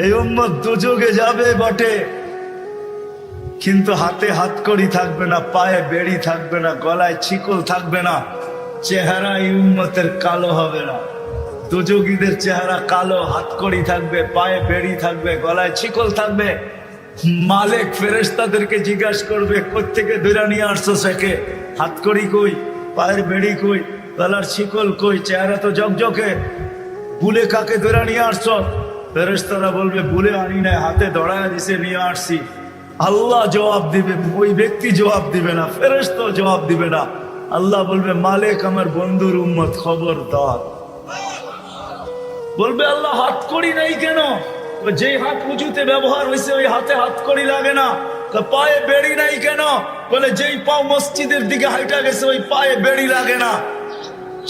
এই উম্মত দুযোগে যাবে বটে, কিন্তু হাতে হাতকড়ি থাকবে না, পায়ে বেড়ি থাকবে না, গলায় ছিকল থাকবে না, চেহারা এই উম্মতের কালো হবে না। দুযোগীদের চেহারা কালো, হাতকড়ি থাকবে, পায়ে বেড়ি থাকবে, গলায় ছিকল থাকবে। মালিক ফেরেশতাদেরকে জিজ্ঞাসা করবে, কোত্থেকে ধরে নিয়ে আসছো সেকে? হাতকড়ি কই, পায়ের বেড়ি কই, গলার ছিকল কই, চেহারা তো জকজকে, বুলে কাকে ধরে নিয়ে আসছো? ফেরেশতারা বলবে, বুলে আনি নাই, হাতে ধরায় দিছে নিয়ে আসছি। আল্লাহ জবাব দিবে, ওই ব্যক্তি জবাব দিবে না, ফেরেশতা জবাব দিবে না। আল্লাহ বলবে, মালিক আমার বন্ধুর উম্মত, খবরদার। বলবে, আল্লাহ হাতকড়ি নাই কেন? যেই হাত উঁচুতে ব্যবহার হয়েছে ওই হাতে হাতকড়ি লাগে না। পায়ে বেড়ি নাই কেন? বলে যেই পাও মসজিদের দিকে হাইটা গেছে ওই পায়ে বেড়ি লাগে না।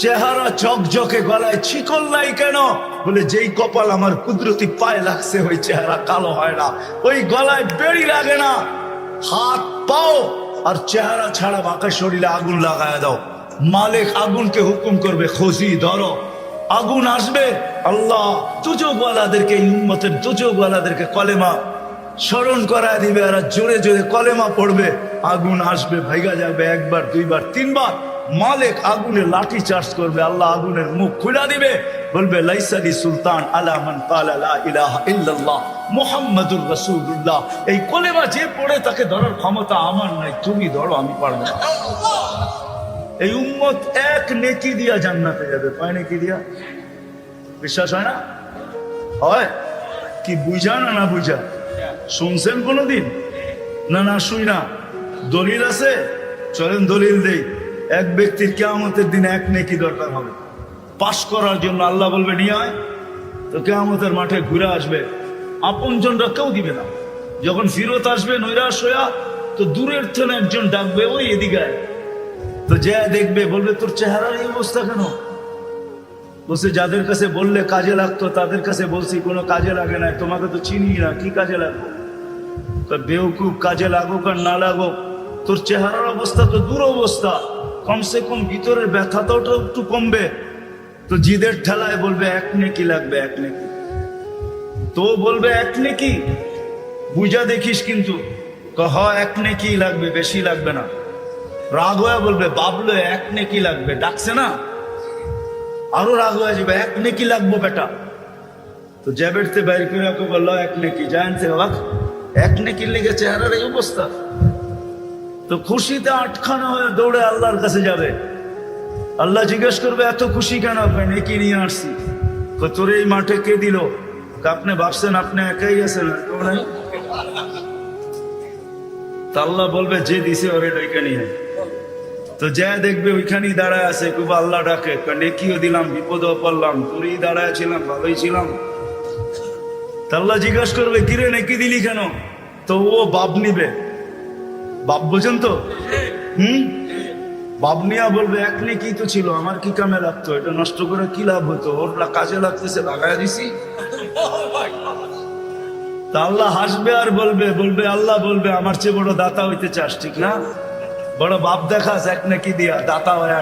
চেহারা ঝকঝকে, গলায় ছিকল নাই কেন? বলে যেই কপাল আমার কুদরতি পায়ে লাগছে ওই চেহারা কালো হয় না, ওই গলায় বেড়ি লাগে না। হাত পাও আর চেহারা ছাড়া বাঁকা শরীরে আগুন লাগায় দাও। মালিক আগুনকে হুকুম করবে, খোঁজি ধরো। আগুন আসবে, আল্লাহ দুযোগওয়ালাদেরকে, উম্মতের দুযোগওয়ালাদেরকে কলেমা স্মরণ করায় দিবে, আর জোরে জোরে কলেমা পড়বে। আগুন আসবে, ভাইগা যাবে, একবার দুইবার তিনবার। মালিক আগুনে লাঠি চার্জ করবে, আল্লাহ আগুনের মুখ খুলে দিবে, বলবে, লাইসালি সুলতান আলা মান ক্বালা লা ইলাহা ইল্লাল্লাহ মুহাম্মাদুর রাসূলুল্লাহ। এই কলেমা যে পড়ে তাকে ধরার ক্ষমতা আমার নাই, তুমি ধরো, আমি পারবো না। এই উম্মত এক নেকি দিয়া জান্নাতে যাবে। কয় নেকি দিয়া? বিশ্বাস হয় না? হয় কি? বুঝা না না বুঝা? শুনছেন কোনদিন? না না শুই না। দলিল আছে? চলেন দলিল দেই। এক ব্যক্তির কিয়ামতের দিন এক নেকি দরকার হবে পাশ করার জন্য। আল্লাহ বলবে নিয়ে আয়, তো কিয়ামতের মাঠে ঘুরে আসবে, আপনজনরা কেউ দিবে না। যখন ফিরত আসবে নৈরাশ হইয়া, তো দূরের থেকে একজন ডাকবে, ওই এদিকে আয়। তো যে দেখবে বলবে, তোর চেহারার এই অবস্থা কেন? বলছে, যাদের কাছে বললে কাজে লাগতো তাদের কাছে বলছি, কোনো কাজে লাগে না, তোমাকে তো চিনি না, কি কাজে লাগবে? বেউকুব, কাজে লাগুক আর না লাগুক, তোর চেহারার অবস্থা তো দুরবস্থা, কমসে কম ভিতরের ব্যথাটাও তো একটু কমবে। তো জিদের ঠেলায় বলবে, এক নেকি লাগবে, এক নেকি। তো বলবে, এক নেকি বুঝা দেখিস কিন্তু। এক নেকি লাগবে, বেশি লাগবে না। রাগ হয়ে বলবে, বাবলো এক নেকি লাগবে, ডাকছে না, আরো রাগ হয়ে যাবে, এক নেকি লাগবো বেটা। তো জ্যাবেটতে বাইর করে বললো, এক নেকি। জানছে অবাক, এক নেকির লেগে চেহারার এই অবস্থা। তো খুশিতে আটখানা হয়ে দৌড়ে আল্লাহর কাছে যাবে। আল্লাহ জিজ্ঞেস করবে, এত খুশি কেন? নেকি নিয়ে আসছি। তোর এই মাঠে কে দিল? আপনি ভাবছেন আপনি একাই আছেন? আল্লাহ বলবে, যে দিছে ওরে ডেকে নিয়ে। তো যা দেখবে ওইখানেই দাঁড়ায় আছে, খুব আল্লাহ ডাকে, নেকিও দিলাম, বিপদও পড়লাম, তোরই দাঁড়ায় ছিলাম, ভালোই ছিলাম। আল্লাহ জিজ্ঞাসা করবে, কিরে নেকি দিলি কেন? তো ও বাপ নিবে। বাপ বোঝেন তো? বাপ নিয়া বলবে, এক নেকি তো ছিল, আমার কি কামে লাগতো? এটা নষ্ট করে কি লাভ হতো? ওর কাজে লাগতেছে, লাগাই দিছি। তা আল্লাহ হাসবে আর বলবে, আল্লাহ বলবে, আমার চেয়ে বড় দাতা হইতে চাস, ঠিক না? বড় বাপ দেখাস এক নেকি দিয়া, দাতা হয়ে